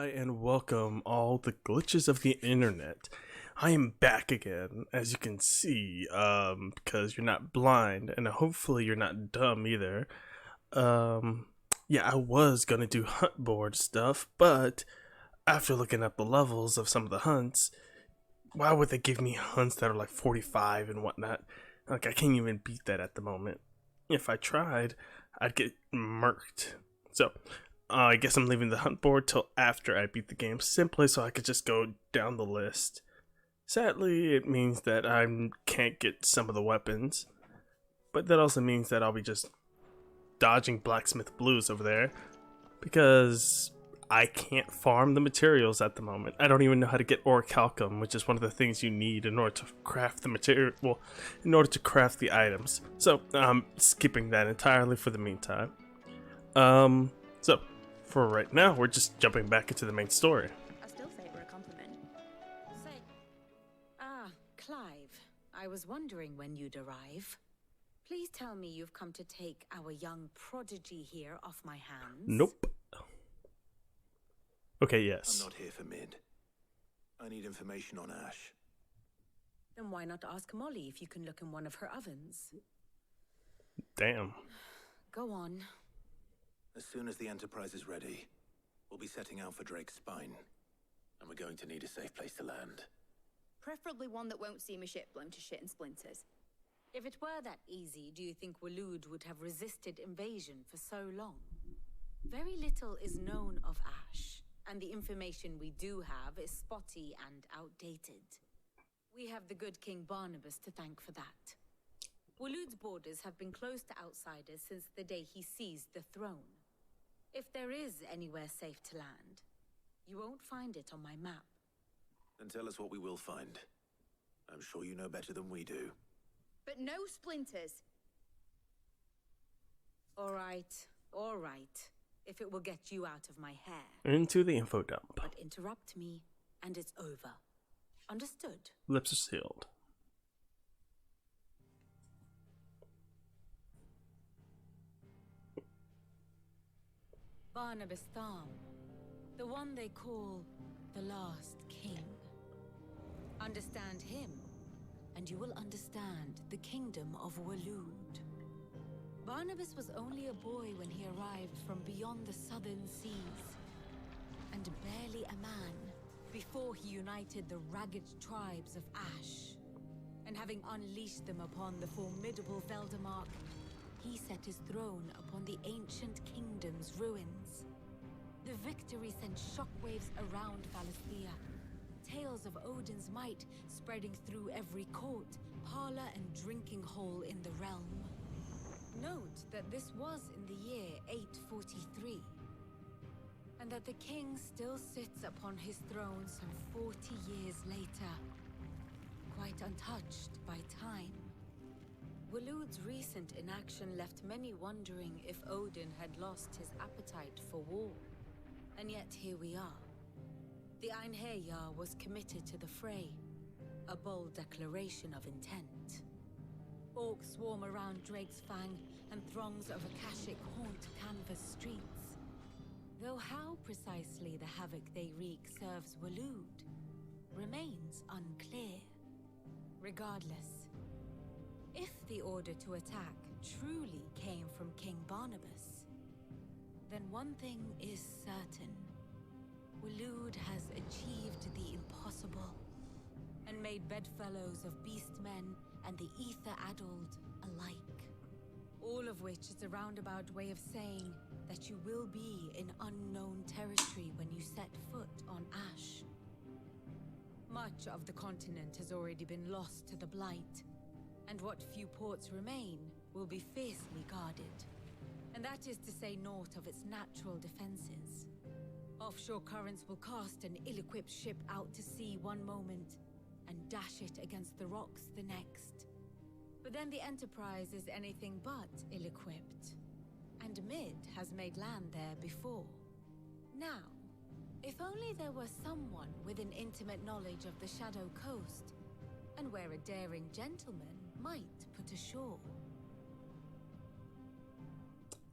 Hi and welcome all the glitches of the internet. I am back again, as you can see, because you're not blind and hopefully you're not dumb either. Um, yeah, I was gonna do hunt board stuff, but after looking at the levels of some of the hunts, why would they give me hunts that are like 45 and whatnot? Like, I can't even beat that at the moment. If I tried, I'd get murked. So, I guess I'm leaving the hunt board till after I beat the game, simply so I could just go down the list. Sadly, it means that I can't get some of the weapons, but that also means that I'll be just dodging blacksmith blues over there because I can't farm the materials at the moment. I don't even know how to get orichalcum, which is one of the things you need in order to craft the material. Well, in order to craft the items. So I'm skipping that entirely for the meantime. So for right now, we're just jumping back into the main story. I still say it were a compliment. Say, Clive, I was wondering when you'd arrive. Please tell me you've come to take our young prodigy here off my hands. Nope. Okay, yes. I'm not here for Mid. I need information on Ash. Then why not ask Molly if you can look in one of her ovens? Damn. Go on. As soon as the Enterprise is ready, we'll be setting out for Drake's Spine. And we're going to need a safe place to land. Preferably one that won't see my ship blown to shit and splinters. If it were that easy, do you think Waloed would have resisted invasion for so long? Very little is known of Ash, and the information we do have is spotty and outdated. We have the good King Barnabas to thank for that. Waloed's borders have been closed to outsiders since the day he seized the throne. If there is anywhere safe to land, you won't find it on my map. Then tell us what we will find. I'm sure you know better than we do. But no splinters. All right. If it will get you out of my hair. Into the info dump. But interrupt me, and it's over. Understood? Lips are sealed. Barnabas Tham, the one they call the last king. Understand him, and you will understand the kingdom of Waloed. Barnabas was only a boy when he arrived from beyond the southern seas, and barely a man before he united the ragged tribes of Ash. And having unleashed them upon the formidable Veldamark, he set his throne upon the ancient kingdom's ruins. The victory sent shockwaves around Valisthea, tales of Odin's might spreading through every court, parlor, and drinking hole in the realm. Note that this was in the year 843, and that the king still sits upon his throne some 40 years later, quite untouched by time. Waloed's recent inaction left many wondering if Odin had lost his appetite for war. And yet here we are. The Einherjar was committed to the fray, a bold declaration of intent. Orcs swarm around Drake's Fang, and throngs of Akashic haunt canvas streets. Though how precisely the havoc they wreak serves Waloed remains unclear. Regardless, if the order to attack truly came from King Barnabas, then one thing is certain. Waloed has achieved the impossible, and made bedfellows of beastmen and the ether-addled alike. All of which is a roundabout way of saying that you will be in unknown territory when you set foot on Ash. Much of the continent has already been lost to the Blight, and what few ports remain will be fiercely guarded. And that is to say naught of its natural defenses. Offshore currents will cast an ill-equipped ship out to sea one moment, and dash it against the rocks the next. But then the Enterprise is anything but ill-equipped, and Mid has made land there before. Now, if only there were someone with an intimate knowledge of the Shadow Coast, and where a daring gentleman might put ashore.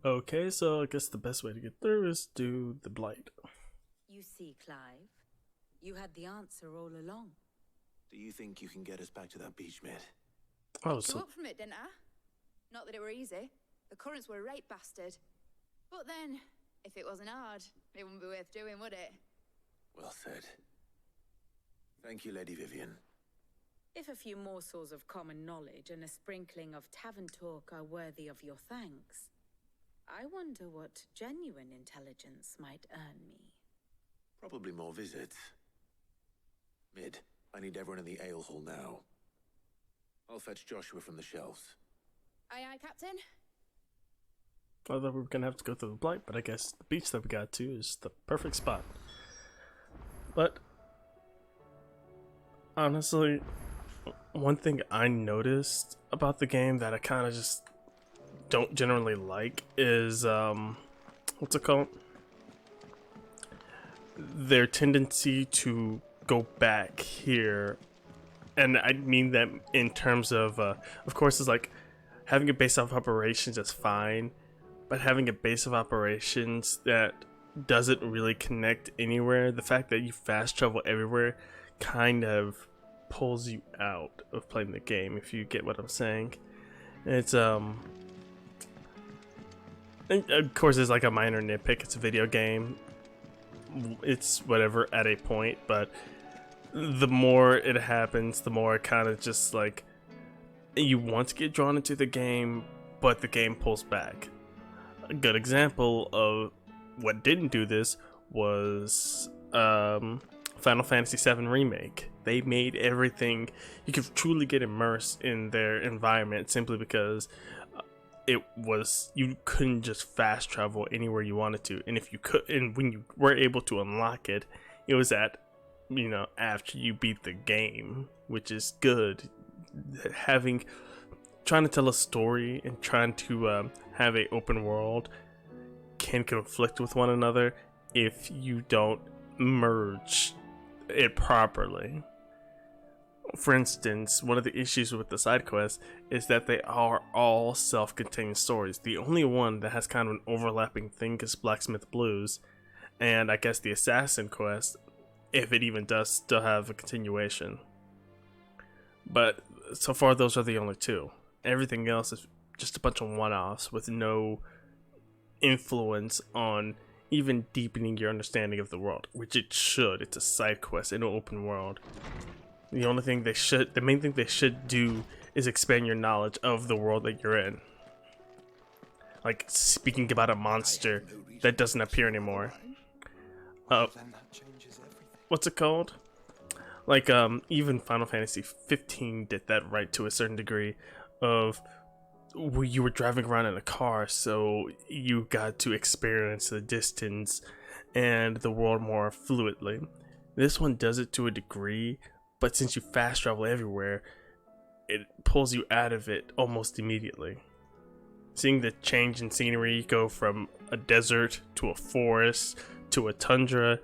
Okay, so I guess the best way to get through is do the blight. You see, Clive, you had the answer all along. Do you think you can get us back to that beach, Mid? Oh, Picked you so up from it, didn't I? Not that it were easy. The currents were a right bastard. But then, if it wasn't hard, it wouldn't be worth doing, would it? Well said. Thank you, Lady Vivian. If a few morsels of common knowledge and a sprinkling of tavern talk are worthy of your thanks, I wonder what genuine intelligence might earn me. Probably more visits. Mid, I need everyone in the ale hall now. I'll fetch Joshua from the shelves. Aye, aye, Captain. I thought we were gonna have to go through the blight, but I guess the beach that we got to is the perfect spot. But honestly, one thing I noticed about the game that I kind of just don't generally like is what's it called? Their tendency to go back here, and I mean that in terms of course, it's like having a base of operations is fine, but having a base of operations that doesn't really connect anywhere, the fact that you fast travel everywhere kind of pulls you out of playing the game, if you get what I'm saying. It's and of course it's like a minor nitpick, it's a video game, it's whatever at a point, but the more it happens, the more it kind of just like you want to get drawn into the game, but the game pulls back. A good example of what didn't do this was Final Fantasy VII Remake. They made everything, you could truly get immersed in their environment simply because it was, you couldn't just fast travel anywhere you wanted to, and if you could, and when you were able to unlock it, it was at, you know, after you beat the game, which is good. Trying to tell a story and trying to have a open world can conflict with one another if you don't merge it properly. For instance, one of the issues with the side quests is that they are all self-contained stories. The only one that has kind of an overlapping thing is Blacksmith Blues, and I guess the Assassin quest, if it even does still have a continuation. But so far those are the only two. Everything else is just a bunch of one-offs with no influence on even deepening your understanding of the world, which it should. It's a side quest in an open world. The main thing they should do is expand your knowledge of the world that you're in. Like speaking about a monster that doesn't appear anymore. What's it called? Like even Final Fantasy 15 did that right to a certain degree, of where you were driving around in a car, so you got to experience the distance and the world more fluidly. This one does it to a degree, but since you fast travel everywhere, it pulls you out of it almost immediately. Seeing the change in scenery, go from a desert to a forest to a tundra,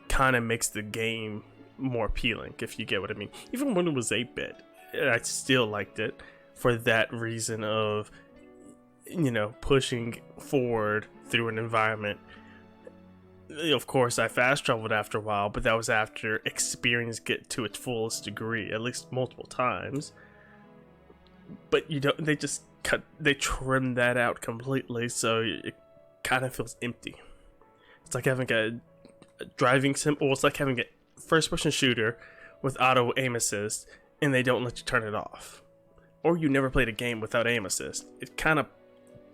kind of makes the game more appealing, if you get what I mean. Even when it was 8-bit, I still liked it for that reason of, you know, pushing forward through an environment. Of course, I fast traveled after a while, but that was after experience get to its fullest degree, at least multiple times. But you don't, they trim that out completely, so it kind of feels empty. It's like having a driving sim, or it's like having a first-person shooter with auto aim assist, and they don't let you turn it off. Or you never played a game without aim assist. It kind of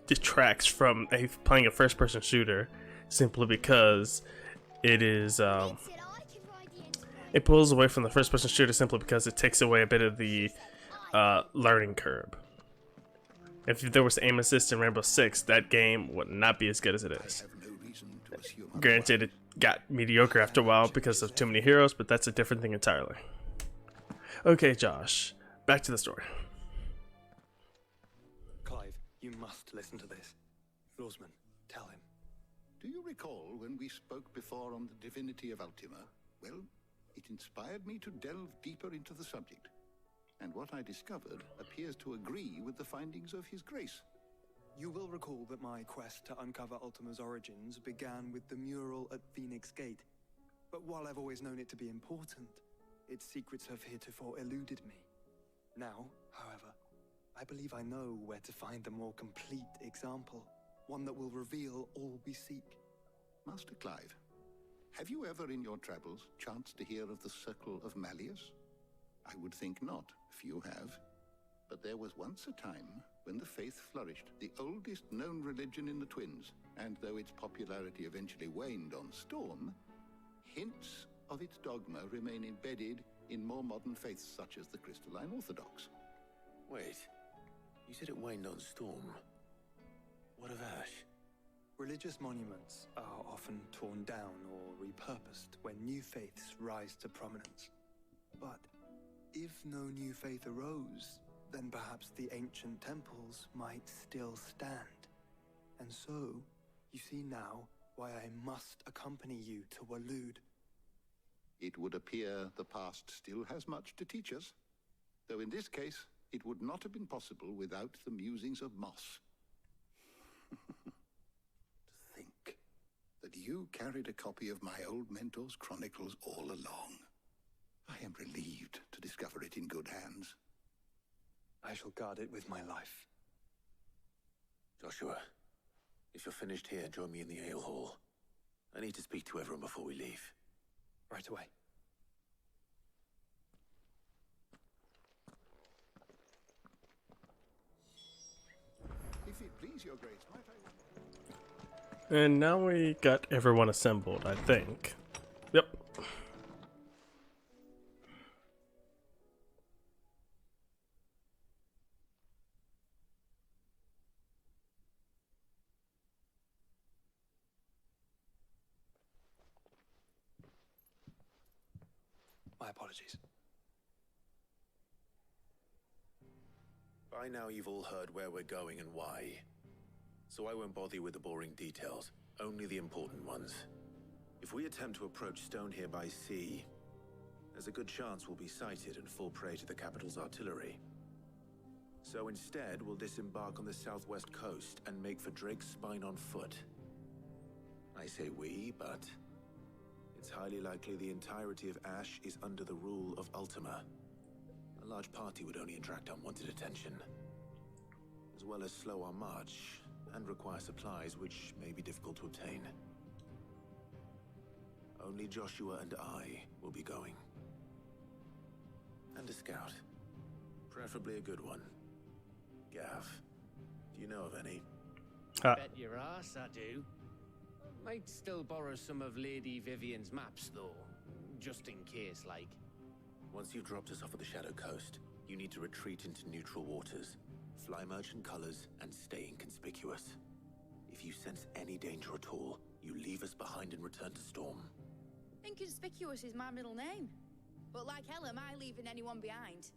detracts from playing a first-person shooter, simply because it is it pulls away from the first-person shooter simply because it takes away a bit of the learning curve. If there was aim assist in Rainbow Six, that game would not be as good as it is. Granted, it got mediocre after a while because of too many heroes, but that's a different thing entirely. Okay, Josh, back to the story. Clive, you must listen to this. Rosman, tell him. Do you recall when we spoke before on the divinity of Ultima? Well, it inspired me to delve deeper into the subject. And what I discovered appears to agree with the findings of His Grace. You will recall that my quest to uncover Ultima's origins began with the mural at Phoenix Gate. But while I've always known it to be important, its secrets have heretofore eluded me. Now, however, I believe I know where to find the more complete example, one that will reveal all we seek. Master Clive, have you ever in your travels chanced to hear of the Circle of Malleus? I would think not, few have. But there was once a time when the faith flourished, the oldest known religion in the Twins, and though its popularity eventually waned on Storm, hints of its dogma remain embedded in more modern faiths such as the Crystalline Orthodox. Wait, you said it waned on Storm. What of Ash? Religious monuments are often torn down or repurposed when new faiths rise to prominence. But if no new faith arose, then perhaps the ancient temples might still stand. And so, you see now why I must accompany you to Waloed. It would appear the past still has much to teach us, though in this case, it would not have been possible without the musings of Moss. To think that you carried a copy of my old mentor's chronicles all along. I am relieved to discover it in good hands. I shall guard it with my life. Joshua, if you're finished here, join me in the ale hall. I need to speak to everyone before we leave. Right away. If it please your grace, might I... And now we got everyone assembled, I think. Yep. My apologies. By now you've all heard where we're going and why. So I won't bother you with the boring details, only the important ones. If we attempt to approach Stone here by sea, there's a good chance we'll be sighted and fall prey to the capital's artillery. So instead, we'll disembark on the southwest coast and make for Drake's Spine on foot. I say we, but it's highly likely the entirety of Ash is under the rule of Ultima. A large party would only attract unwanted attention, as well as slow our march and require supplies which may be difficult to obtain. Only Joshua and I will be going. And a scout. Preferably a good one. Gav, do you know of any? Bet your ass I do. Might still borrow some of Lady Vivian's maps, though. Just in case, like. Once you've dropped us off at the Shadow Coast, you need to retreat into neutral waters, fly merchant colors, and stay inconspicuous. If you sense any danger at all, you leave us behind and return to Storm. Inconspicuous is my middle name. But like hell am I leaving anyone behind?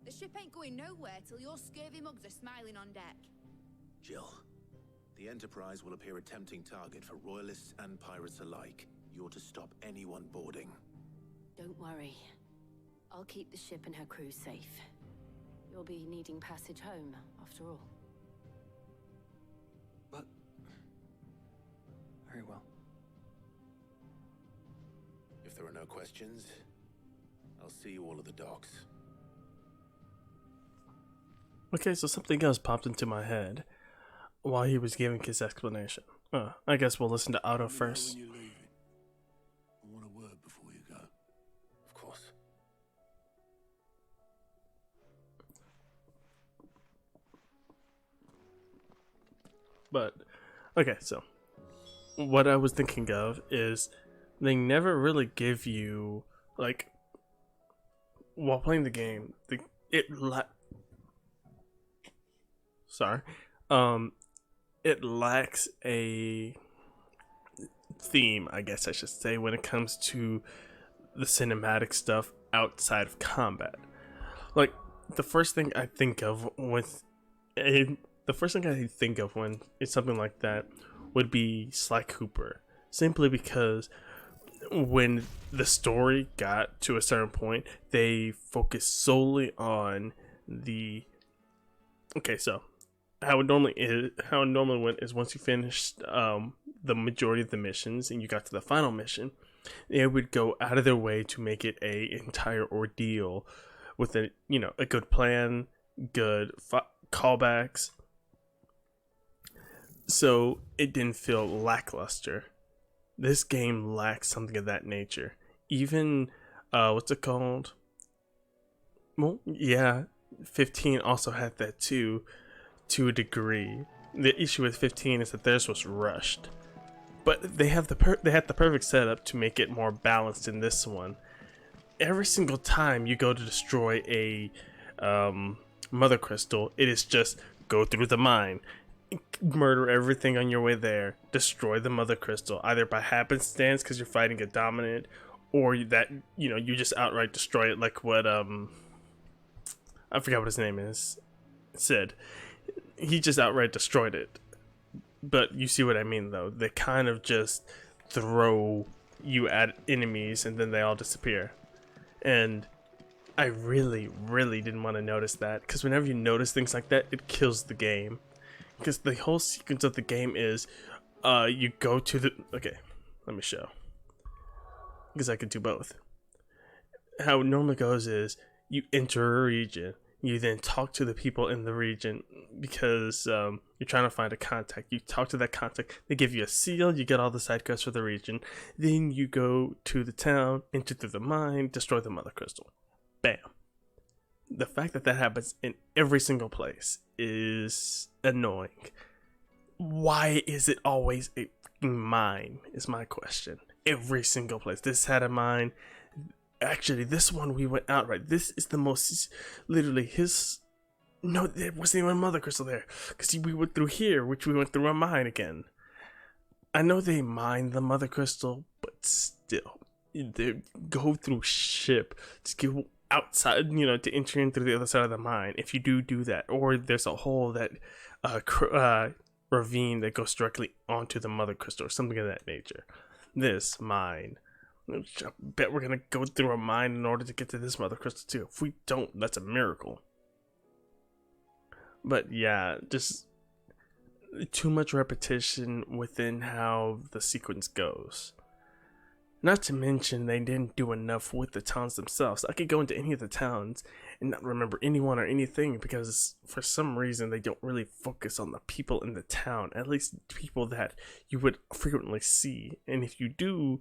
The ship ain't going nowhere till your scurvy mugs are smiling on deck. Jill, the Enterprise will appear a tempting target for royalists and pirates alike. You're to stop anyone boarding. Don't worry. I'll keep the ship and her crew safe. You'll be needing passage home, after all. But... very well. If there are no questions, I'll see you all at the docks. Okay, so something else popped into my head while he was giving his explanation. I guess we'll listen to Otto first. When you're leaving, I want a word before you go. Of course. But, okay, so what I was thinking of is they never really give you, like, while playing the game, it lacks a theme, I guess I should say, when it comes to the cinematic stuff outside of combat. Like, the first thing I think of when it's something like that would be Sly Cooper, simply because when the story got to a certain point, they focused solely on the... Okay, so how it normally went is once you finished the majority of the missions and you got to the final mission, They would go out of their way to make it a entire ordeal with a good plan, good callbacks. So it didn't feel lackluster. This game lacks something of that nature. Even what's it called? Well, yeah, 15 also had that too, to a degree. The issue with 15 is that theirs was rushed, but they had the perfect setup to make it more balanced in this one. Every single time you go to destroy a mother crystal, it is just go through the mine, murder everything on your way there, destroy the mother crystal, either by happenstance because you're fighting a dominant, or that you just outright destroy it, like what I forgot what his name is. Said he just outright destroyed it. But you see what I mean, though. They kind of just throw you at enemies and then they all disappear. And I really, really didn't want to notice that, because whenever you notice things like that, it kills the game. Because the whole sequence of the game is, you go to the... Okay, let me show. Because I could do both. How it normally goes is, you enter a region. You then talk to the people in the region because you're trying to find a contact. You talk to that contact. They give you a seal. You get all the side quests for the region. Then you go to the town, enter through the mine, destroy the mother crystal. Bam. The fact that that happens in every single place is annoying. Why is it always a mine is my question. Every single place. This had a mine. Actually, this one we went outright. This is the most, literally his. No, there wasn't even a mother crystal there, because we went through here, which we went through a mine again. I know they mined the mother crystal, but still, they go through ship to go outside, to enter in through the other side of the mine. If you do that, or there's a hole that, ravine that goes directly onto the mother crystal, or something of that nature. This mine. I bet we're gonna go through a mine in order to get to this mother crystal too. If we don't, that's a miracle. But yeah, just too much repetition within how the sequence goes. Not to mention, they didn't do enough with the towns themselves. I could go into any of the towns and not remember anyone or anything, because for some reason they don't really focus on the people in the town. At least people that you would frequently see. And if you do,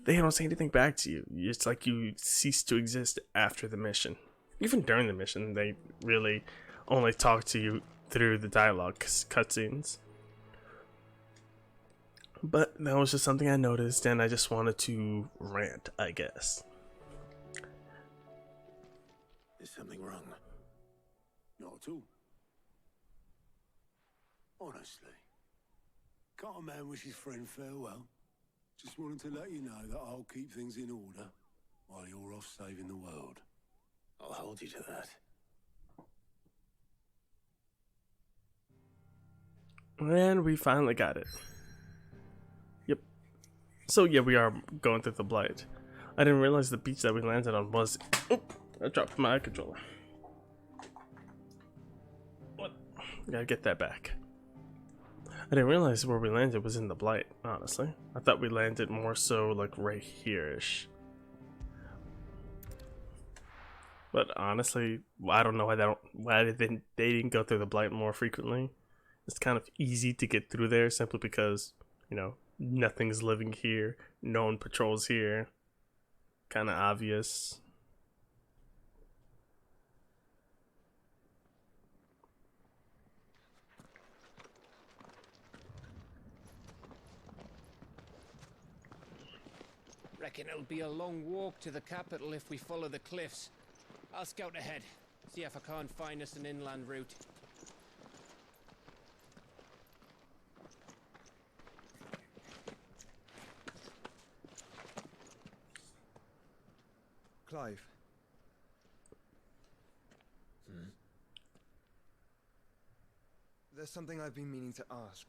they don't say anything back to you. It's like you cease to exist after the mission. Even during the mission, they really only talk to you through the dialogue cutscenes. But that was just something I noticed, and I just wanted to rant, I guess. Is something wrong? Not at all. Honestly. Can't a man wish his friend farewell? Just wanted to let you know that I'll keep things in order while you're off saving the world. I'll hold you to that. And we finally got it. Yep. So yeah, we are going through the Blight. I didn't realize the beach that we landed on was... Oh, I dropped my controller. What? Gotta get that back. I didn't realize where we landed was in the Blight, honestly. I thought we landed more so like right here-ish. But honestly, I don't know why they didn't go through the Blight more frequently. It's kind of easy to get through there simply because, nothing's living here. No one patrols here. Kind of obvious. Reckon it'll be a long walk to the capital if we follow the cliffs. I'll scout ahead, see if I can't find us an inland route. Clive. There's something I've been meaning to ask.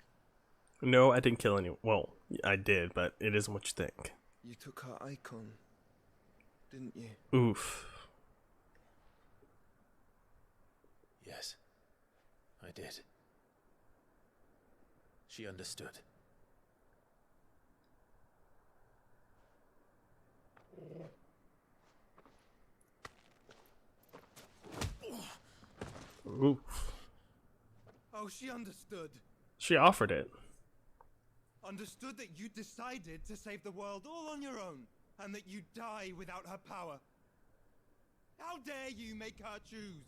No, I didn't kill anyone. Well, I did, but it isn't what you think. You took her icon, didn't you? Oof. Yes, I did. She understood. Oof. Oh, she understood. She offered it. Understood that you decided to save the world all on your own, and that you'd die without her power. How dare you make her choose?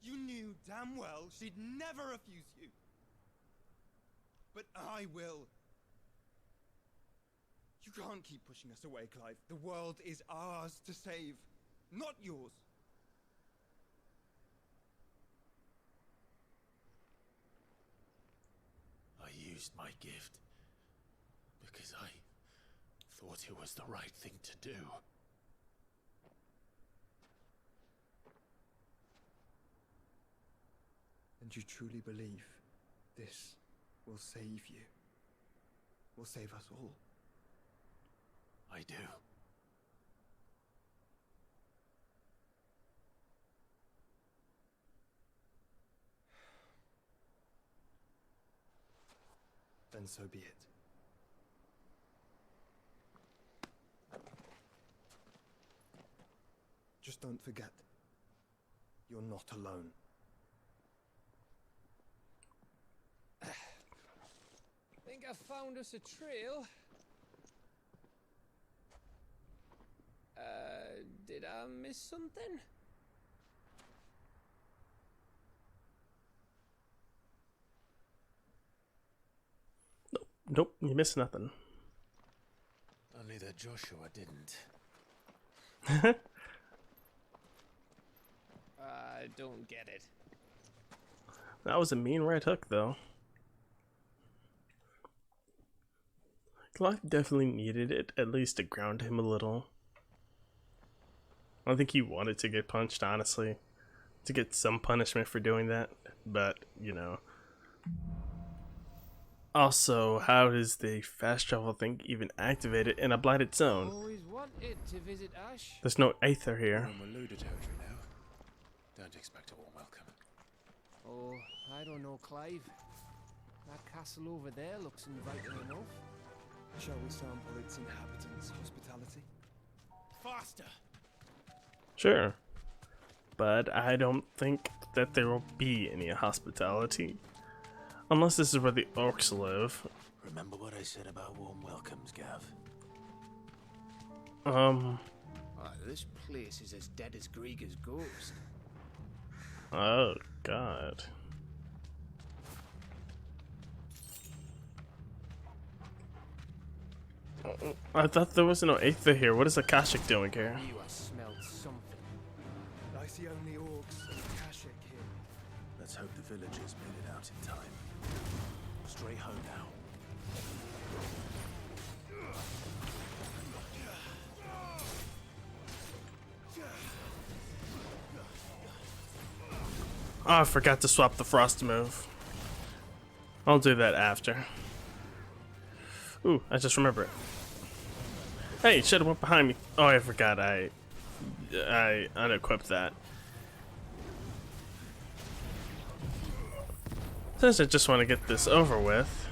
You knew damn well she'd never refuse you. But I will. You can't keep pushing us away, Clive. The world is ours to save, not yours. I used my gift because I thought it was the right thing to do. And you truly believe this will save you? Will save us all? I do. Then so be it. Just don't forget, you're not alone. Think I found us a trail. Did I miss something? Nope, you missed nothing. Only that Joshua didn't. I don't get it. That was a mean right hook, though. Clive definitely needed it, at least to ground him a little. I don't think he wanted to get punched, honestly. To get some punishment for doing that. But, you know. Also, how does the fast travel thing even activate it in a blighted zone? Always wanted to visit Ash. There's no Aether here. We're in Waluda territory now. Don't expect a warm welcome. Oh, I don't know, Clive. That castle over there looks inviting enough. Shall we sample its inhabitants' hospitality? Faster! Sure. But I don't think that there will be any hospitality. Unless this is where the orcs live. Remember what I said about warm welcomes, Gav? This place is as dead as Grieger's ghost. Oh, God. I thought there was no Aether here. What is Akashic doing here? You have smelled something. I see only orcs and Kashik here. Let's hope the villagers made it out in time. Straight home now. Oh, I forgot to swap the frost move. I'll do that after. Ooh, I just remember it. Hey, should have went behind me. Oh, I forgot. I unequipped that. Since I just want to get this over with.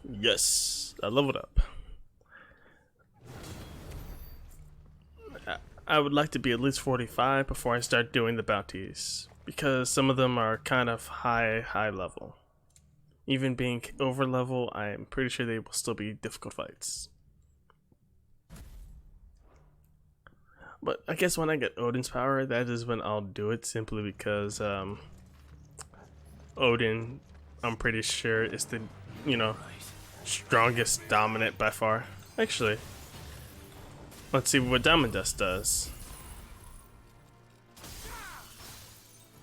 Yes, I leveled up. I would like to be at least 45 before I start doing the bounties, because some of them are kind of high level. Even being over level, I'm pretty sure they will still be difficult fights. But I guess when I get Odin's power, that is when I'll do it, simply because Odin, I'm pretty sure, is the, you know, strongest dominant by far. Actually, let's see what Diamond Dust does.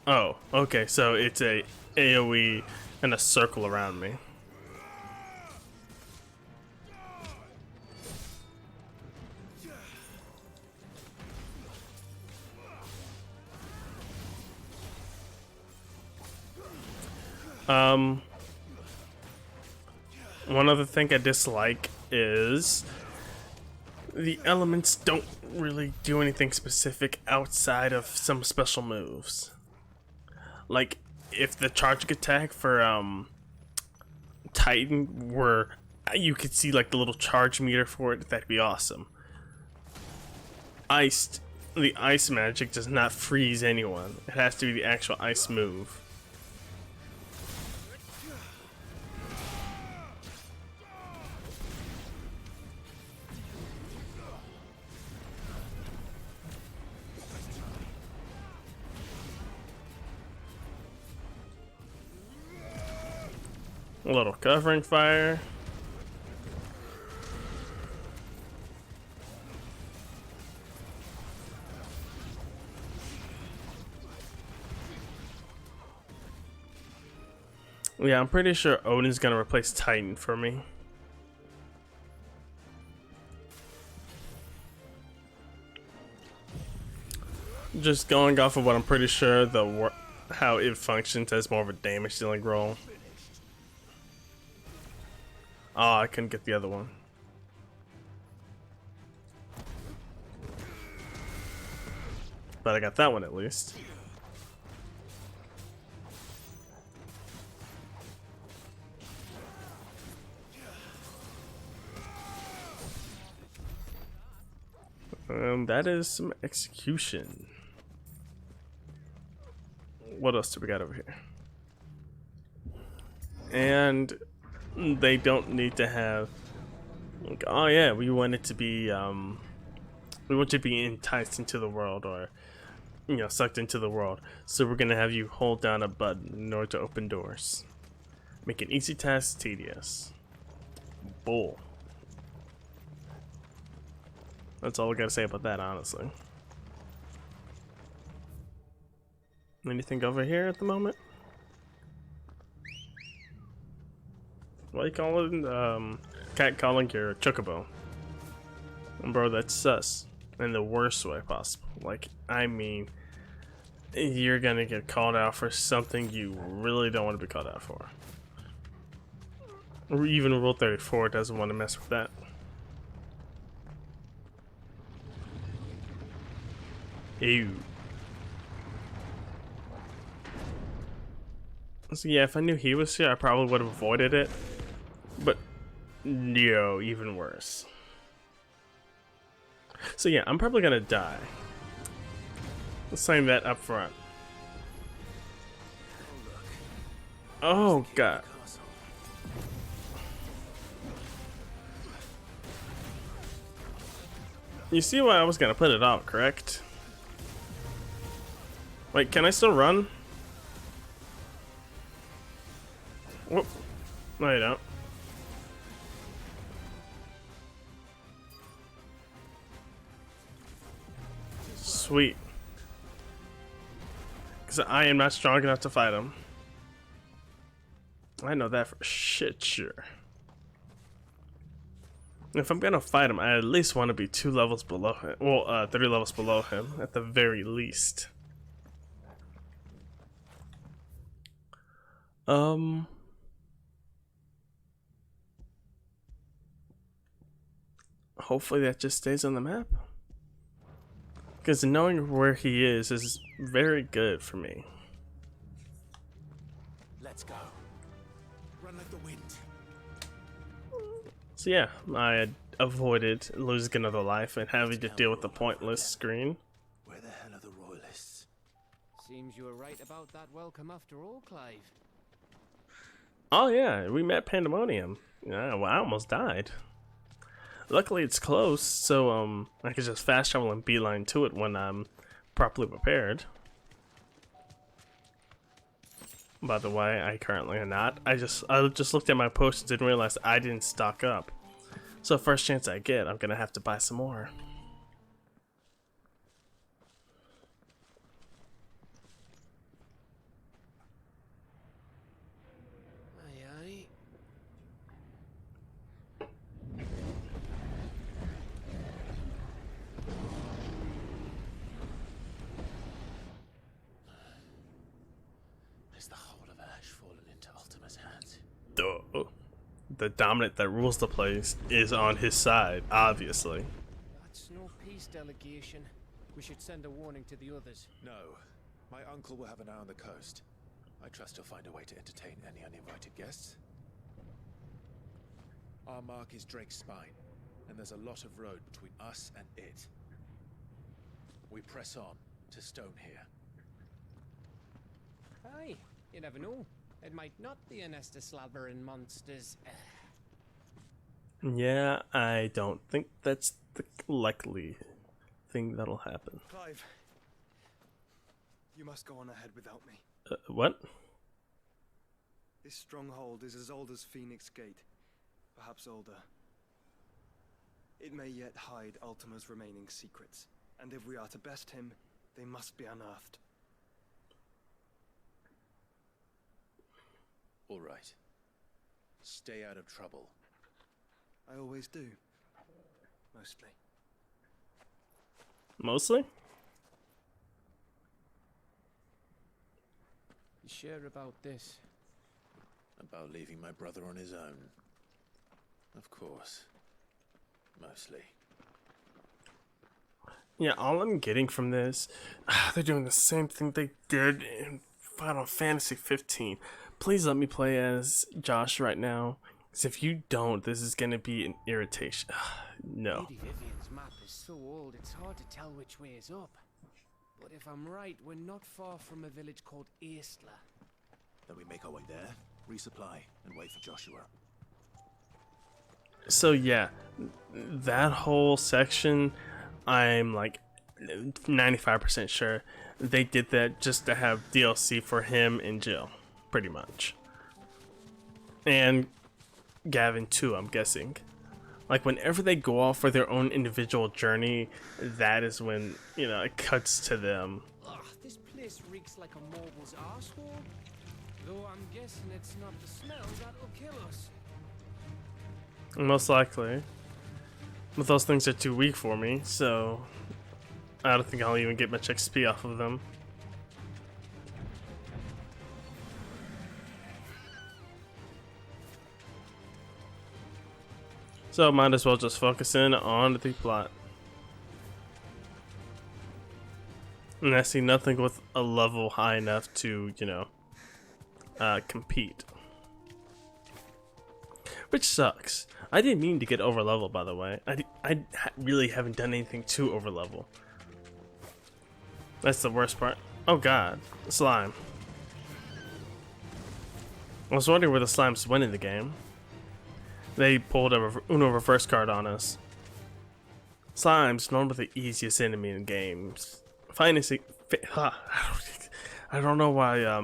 Oh, okay, so it's a AoE and a circle around me. One other thing I dislike is the elements don't really do anything specific outside of some special moves. Like, if the charging attack for Titan were, you could see like the little charge meter for it, that'd be awesome. iced. The ice magic does not freeze anyone. It has to be the actual ice move. A little covering fire. Yeah, I'm pretty sure Odin's gonna replace Titan for me. Just going off of what I'm pretty sure how it functions as more of a damage dealing role. Oh, I couldn't get the other one. But I got that one at least. That is some execution. What else do we got over here? And they don't need to have. Like, oh yeah, we want it to be. We want you to be enticed into the world, or sucked into the world. So we're gonna have you hold down a button in order to open doors. Make an easy task tedious. Bull. That's all I gotta say about that, honestly. Anything over here at the moment? What are you calling cat calling your chocobo? Bro, that's sus. In the worst way possible. Like, I mean, you're gonna get called out for something you really don't want to be called out for. Or even Rule 34 doesn't want to mess with that. Ew. So yeah, if I knew he was here, I probably would have avoided it. But, no, even worse. So yeah, I'm probably gonna die. Let's sign that up front. Oh god. You see why I was gonna put it out, correct? Wait, can I still run? Whoop. No, you don't. Sweet. Because I am not strong enough to fight him. I know that for shit sure. If I'm gonna fight him, I at least want to be 2 levels below him. Well, 3 levels below him, at the very least. Hopefully that just stays on the map. Because knowing where he is very good for me. Let's go. Run like the wind. So yeah, I had avoided losing another life and having to deal with the pointless screen. Where the hell are the royalists? Seems you were right about that welcome after all, Clive. Oh yeah, we met Pandemonium. Yeah, well, I almost died. Luckily it's close, so I can just fast travel and beeline to it when I'm properly prepared. By the way, I currently am not. I just looked at my potions and realized I didn't stock up. So first chance I get, I'm gonna have to buy some more. Aye, aye. Is the whole of Ash fallen into Ultima's hands? Duh. The dominant that rules the place is on his side, obviously. That's no peace delegation. We should send a warning to the others. No. My uncle will have an eye on the coast. I trust he'll find a way to entertain any uninvited guests. Our mark is Drake's Spine, and there's a lot of road between us and it. we press on to Stone here. Aye, you never know. It might not be a nest of slabbering monsters. Yeah, I don't think that's the likely thing that'll happen. Clive, you must go on ahead without me. What? This stronghold is as old as Phoenix Gate, perhaps older. It may yet hide Ultima's remaining secrets, and if we are to best him, they must be unearthed. All right. Stay out of trouble. I always do. Mostly. Mostly? You sure about this? About leaving my brother on his own. Of course. Mostly. Yeah, all I'm getting from this, they're doing the same thing they did in Final Fantasy 15. Please let me play as Josh right now, because if you don't, this is gonna be an irritation. No. Lady Vivian's map is so old, it's hard to tell which way is up. But if I'm right, we're not far from a village called Aistla. Then we make our way there, resupply, and wait for Joshua. So yeah, that whole section, I'm like 95% sure they did that just to have DLC for him and Jill, pretty much. And Gavin too, I'm guessing. Like whenever they go off for their own individual journey, that is when, you know, it cuts to them. Ugh, this place reeks like a moble's arsehole. Though I'm guessing it's not the smell that'll kill us. Most likely. But those things are too weak for me, so I don't think I'll even get much XP off of them. So might as well just focus in on the plot. And I see nothing with a level high enough to, you know, compete. Which sucks. I didn't mean to get over level, by the way. I really haven't done anything to over level. That's the worst part. Oh god, slime. I was wondering where the slimes went in the game. They pulled a Uno reverse card on us. Slimes, normally the easiest enemy in games. Fantasy. I don't know why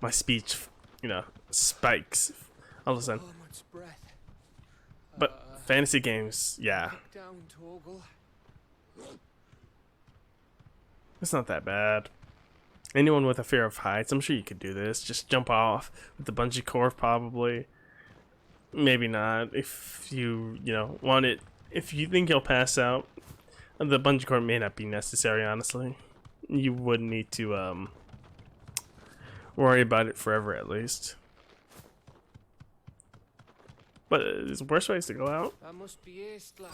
my speech, you know, spikes all of a sudden. But fantasy games, yeah. Down, Toggle. It's not that bad. Anyone with a fear of heights, I'm sure you could do this. Just jump off with the bungee cord, probably. Maybe not. If you know, want it. If you think you'll pass out, the bungee cord may not be necessary, honestly. You wouldn't need to worry about it forever, at least. But there's worse ways to go out. That must be Aistla.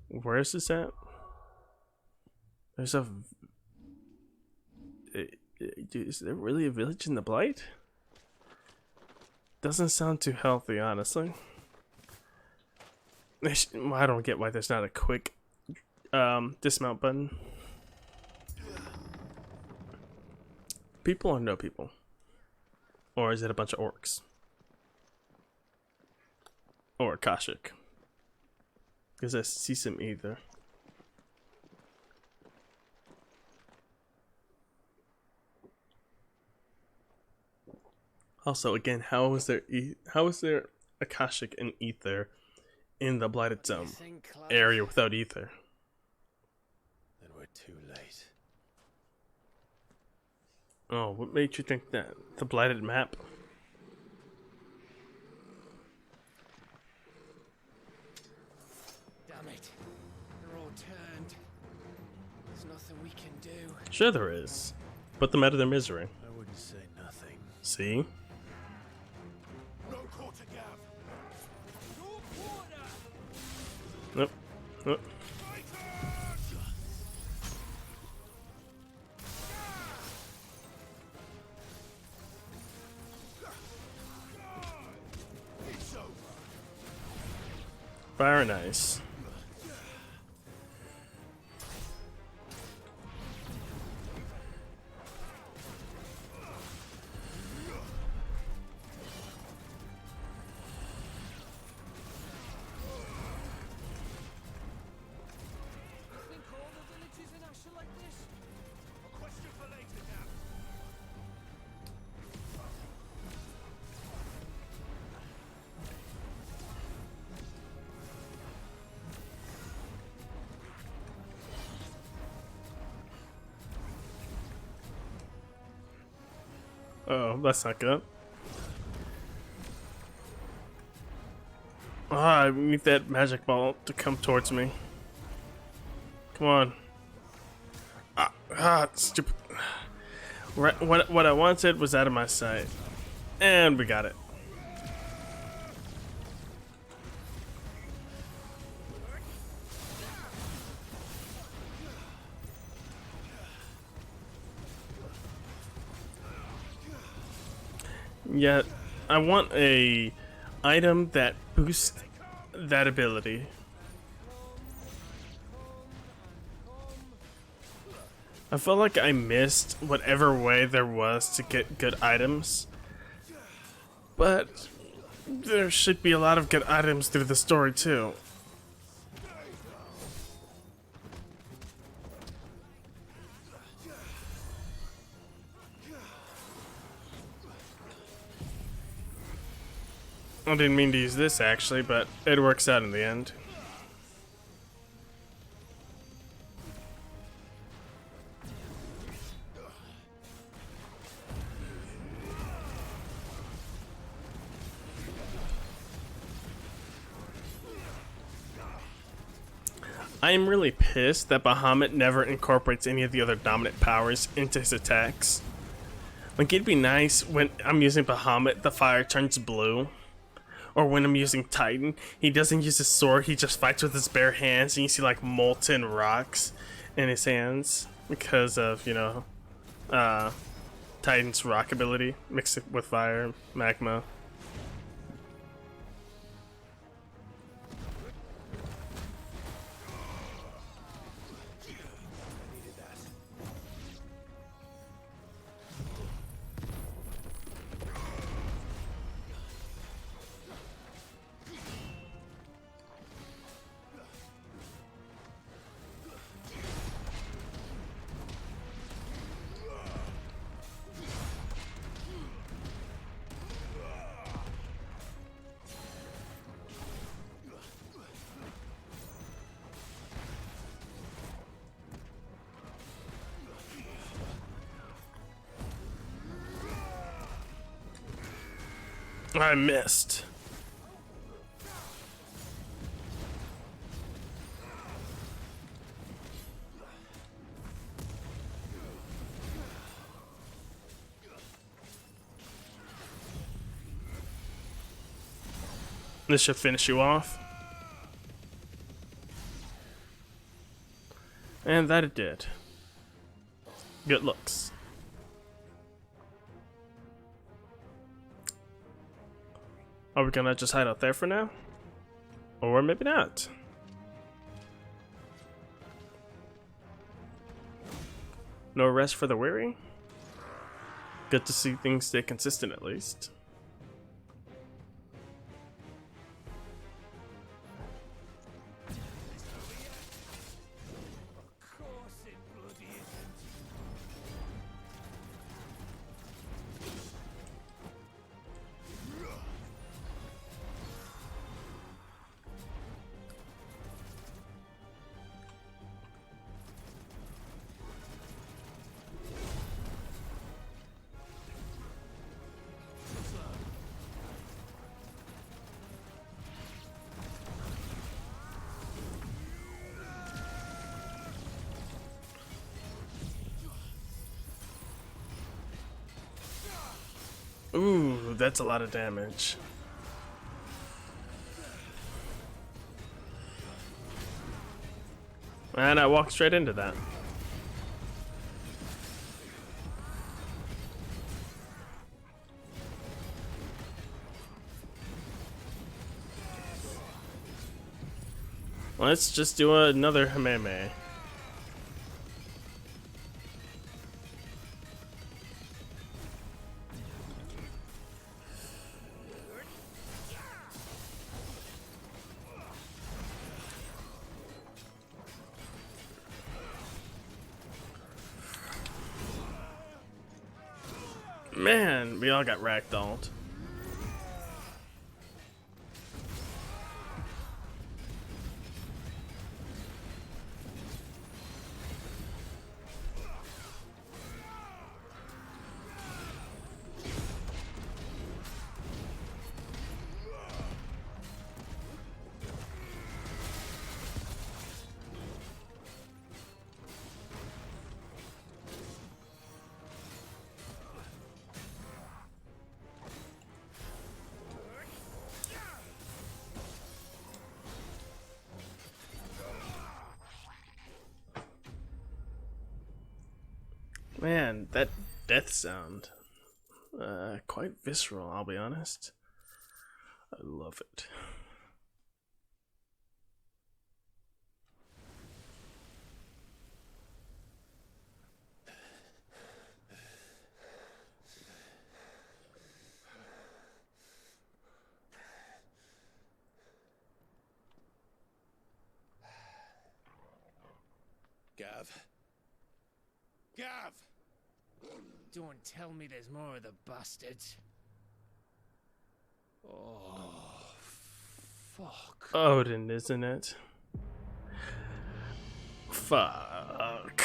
Where is this at? There's a... Is there really a village in the Blight? Doesn't sound too healthy, honestly. I don't get why there's not a quick dismount button. People or no people? Or is it a bunch of orcs? Or Akashic? Because I see some either. Also, again, how is there Akashic and Ether in the Blighted Zone area without Ether? Then we're too late. Oh, what made you think that? The Blighted map? Damn it. They're all turned. There's nothing we can do. Sure there is. Put them out of their misery. I wouldn't say nothing. See? No quarter, Gav. Nope. Nope. Very nice. Oh, that's not good. Ah, I need that magic ball to come towards me. Come on. Stupid. Right, what I wanted was out of my sight. And we got it. Yet, I want a item that boosts that ability. I felt like I missed whatever way there was to get good items. But there should be a lot of good items through the story too. I didn't mean to use this actually, but it works out in the end. I am really pissed that Bahamut never incorporates any of the other dominant powers into his attacks. Like, it'd be nice when I'm using Bahamut, the fire turns blue. Or when I'm using Titan, he doesn't use his sword, he just fights with his bare hands, and you see like molten rocks in his hands because of, you know, Titan's rock ability mixed with fire, magma. I missed. This should finish you off. And that it did. Good looks. Are we gonna just hide out there for now? Or maybe not. No rest for the weary? Good to see things stay consistent at least. Ooh, that's a lot of damage. And I walked straight into that. Let's just do another Hameme. Man, we all got ragdolled. Man, that death sound. Quite visceral, I'll be honest. I love it. Gav. Gav! Don't tell me there's more of the bastards. Oh, fuck. Odin, isn't it? Fuck.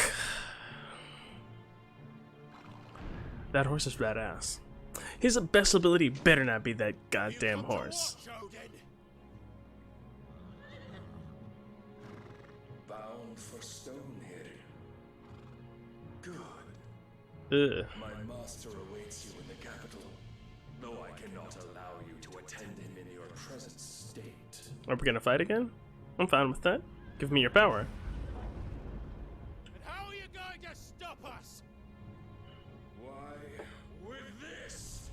That horse is badass. His best ability better not be that goddamn horse. Bound for Stonehill. Good. Ugh. My master awaits you in the capital, though I cannot allow you to attend him in your present state. Are we gonna fight again? I'm fine with that. Give me your power. And how are you going to stop us? Why, with this?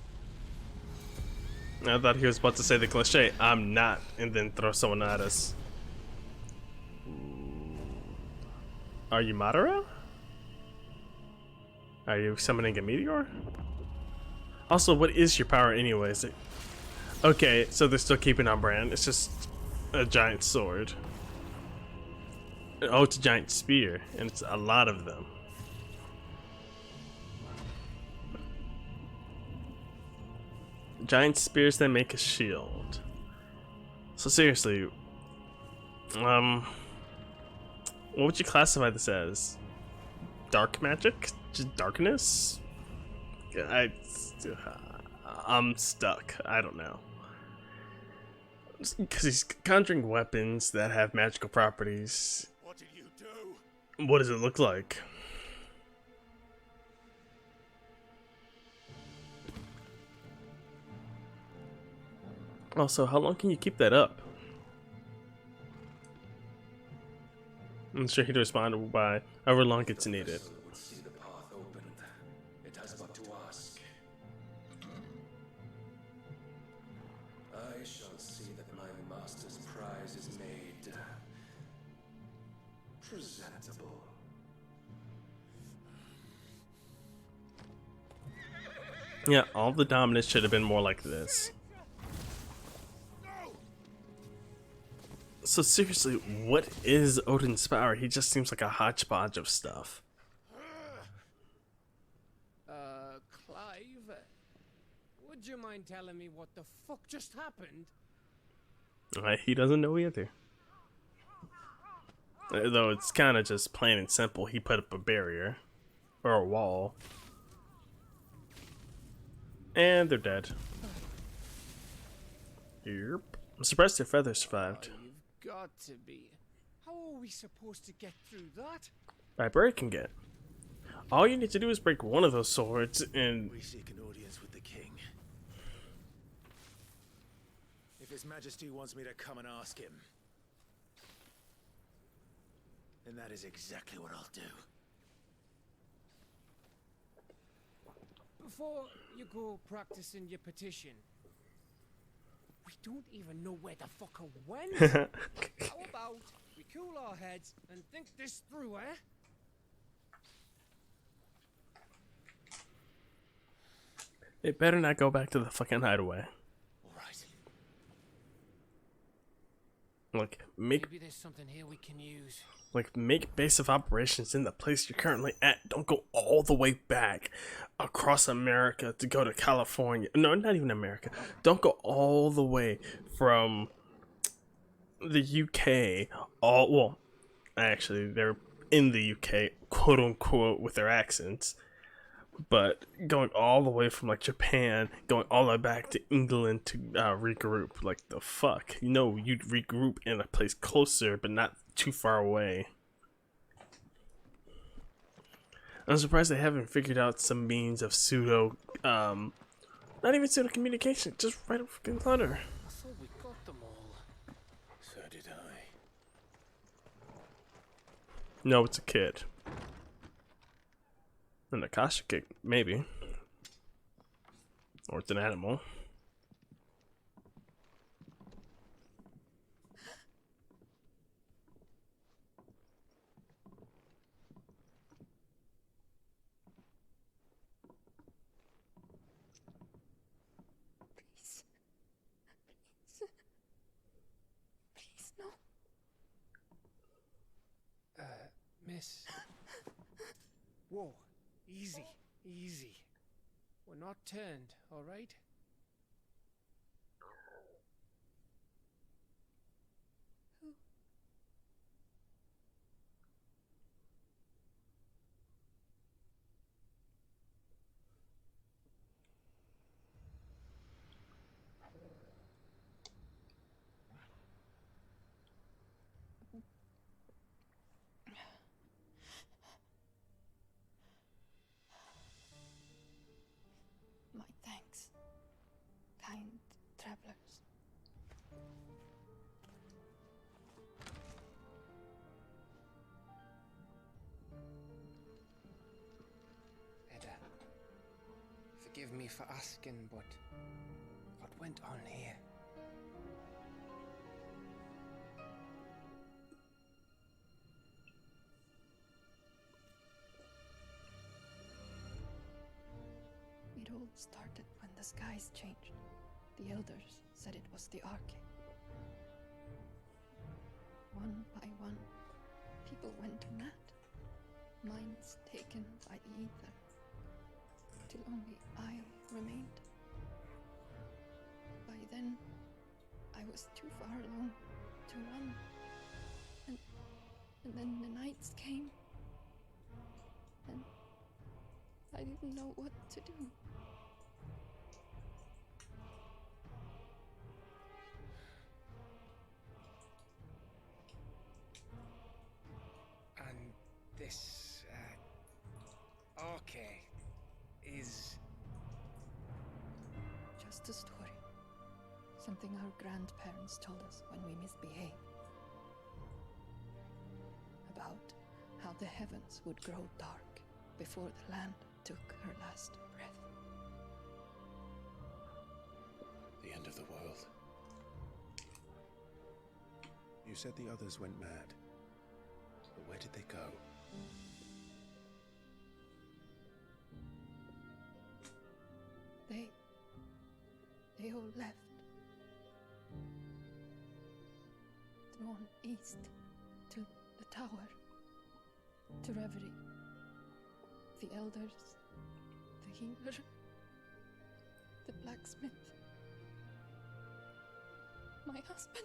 I thought he was about to say the cliche, I'm not, and then throw someone at us. Are you Madara? Are you summoning a meteor? Also, what is your power anyways? Okay, so they're still keeping on brand. It's just a giant sword. Oh, it's a giant spear, and it's a lot of them. Giant spears that make a shield. So seriously, what would you classify this as? Dark magic? Just darkness? I'm stuck. I don't know. Because he's conjuring weapons that have magical properties. What did you do? What does it look like? Also, how long can you keep that up? I'm sure he'd respond by however long it's needed. Would see the path opened. It has but to ask. I shall see that my master's prize is made presentable. Yeah, all the dominance should have been more like this. So seriously, what is Odin's power? He just seems like a hodgepodge of stuff. Clive, would you mind telling me what the fuck just happened? He doesn't know either. Though it's kind of just plain and simple. He put up a barrier. Or a wall. And they're dead. Yep. I'm surprised their feathers survived. Got to be. How are we supposed to get through that? By breaking it. All you need to do is break one of those swords and... We seek an audience with the king. If His Majesty wants me to come and ask him, then that is exactly what I'll do. Before you go practicing your petition, we don't even know where the fucker went. How about we cool our heads and think this through, eh? It better not go back to the fucking hideaway. Alright. Like, make Maybe there's something here we can use. make base of operations in the place you're currently at. Don't go all the way back across America to go to California. No, not even America. Don't go all the way from the UK. Well, actually, they're in the UK, quote unquote, with their accents. But going all the way from like Japan, going all the way back to England to regroup, like the fuck? You know, you'd regroup in a place closer, but not too far away. I'm surprised they haven't figured out some means of pseudo, not even pseudo communication, just right up fucking thunder. I thought we got them all. So did I. No, it's a kid. An Akasha cake, maybe. Or it's an animal. Please. Please. Please, no. Miss. Whoa, easy, easy. We're not turned, all right? Who? My thanks, kind travelers. Edda, forgive me for asking, but what went on here? It all started when the skies changed. The elders said it was the Arcade. One by one, people went mad. Minds taken by the ether. Till only I remained. By then, I was too far along to run. And then the nights came. And I didn't know what to do. And this, arcade is... Just a story. Something our grandparents told us when we misbehaved. About how the heavens would grow dark before the land took her last breath. The end of the world. You said the others went mad. But where did they go? They all left. Drawn east to the tower, to Reverie. The elders, the healer, the blacksmith, my husband.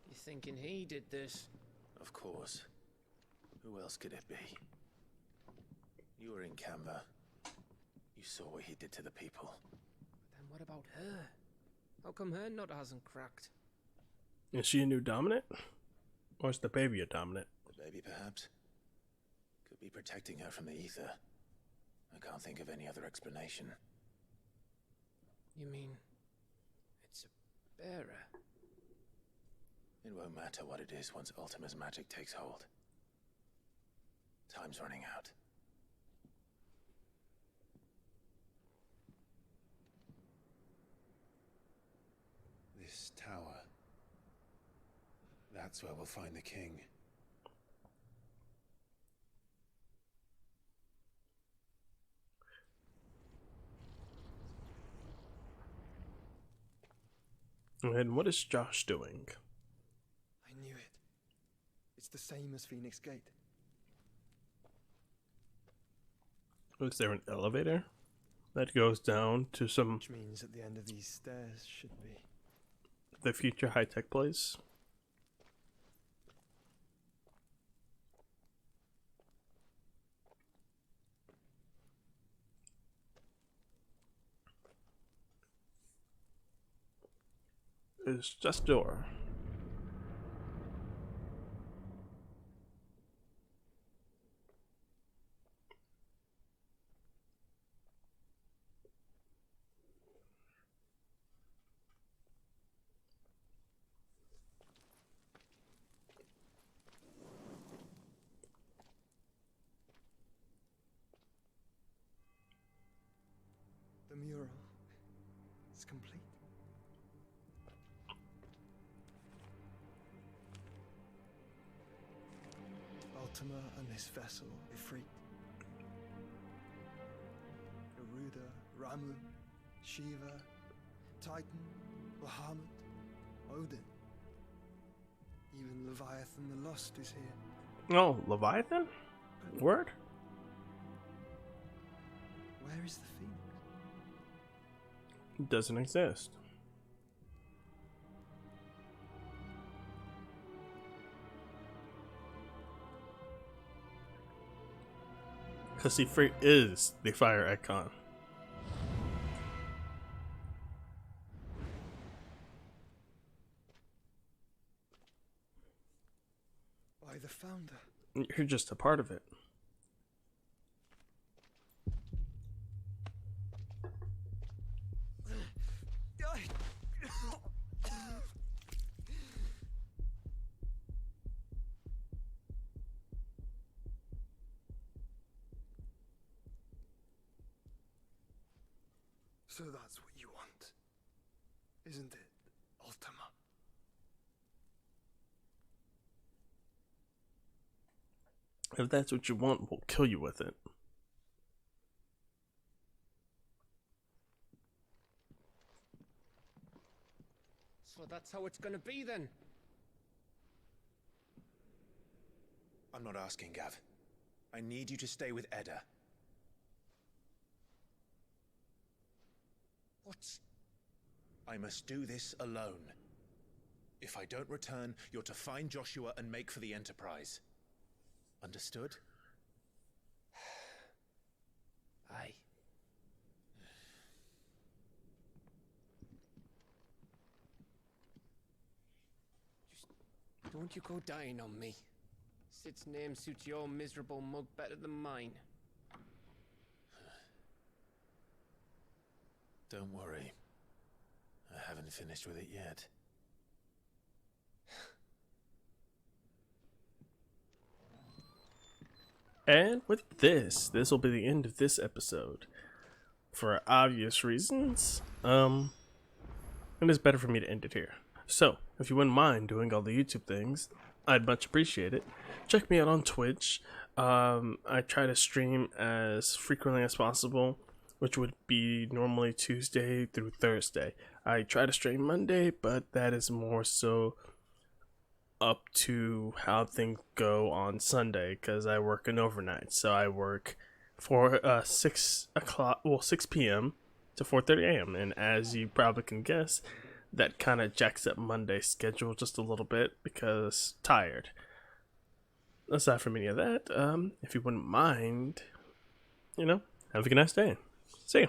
You thinking he did this? Of course. Who else could it be? You were in Canberra. You saw what he did to the people. Then what about her? How come her nut hasn't cracked? Is she a new dominant? Or is the baby a dominant? The baby, perhaps? Could be protecting her from the ether. I can't think of any other explanation. You mean... it's a bearer? It won't matter what it is once Ultima's magic takes hold. Time's running out. This tower. That's where we'll find the king. And what is Josh doing? I knew it. It's the same as Phoenix Gate. Is there an elevator that goes down to some Which means at the end of these stairs should be... the future high-tech place? It's just a door. Ultima and this vessel, Ifrit. Garuda, Ramu, Shiva, Titan, Bahamut, Odin. Even Leviathan the Lost is here. Oh, Leviathan? Word? Where is the Phoenix? It doesn't exist. Because Ifrit is the fire icon. By the founder. You're just a part of it. So that's what you want, isn't it, Ultima? If that's what you want, we'll kill you with it. So that's how it's gonna be then. I'm not asking, Gav. I need you to stay with Edda. What? I must do this alone. If I don't return, you're to find Joshua and make for the Enterprise. Understood? Aye. Just don't you go dying on me. Sid's name suits your miserable mug better than mine. Don't worry. I haven't finished with it yet. And with this will be the end of this episode. For obvious reasons, it is better for me to end it here. So, if you wouldn't mind doing all the YouTube things, I'd much appreciate it. Check me out on Twitch. I try to stream as frequently as possible, which would be normally Tuesday through Thursday. I try to stream Monday, but that is more so up to how things go on Sunday, because I work an overnight. So I work for 6 p.m. to 4:30 a.m. And as you probably can guess, that kind of jacks up Monday's schedule just a little bit because tired. Aside from any of that, if you wouldn't mind, have a good nice day. See you.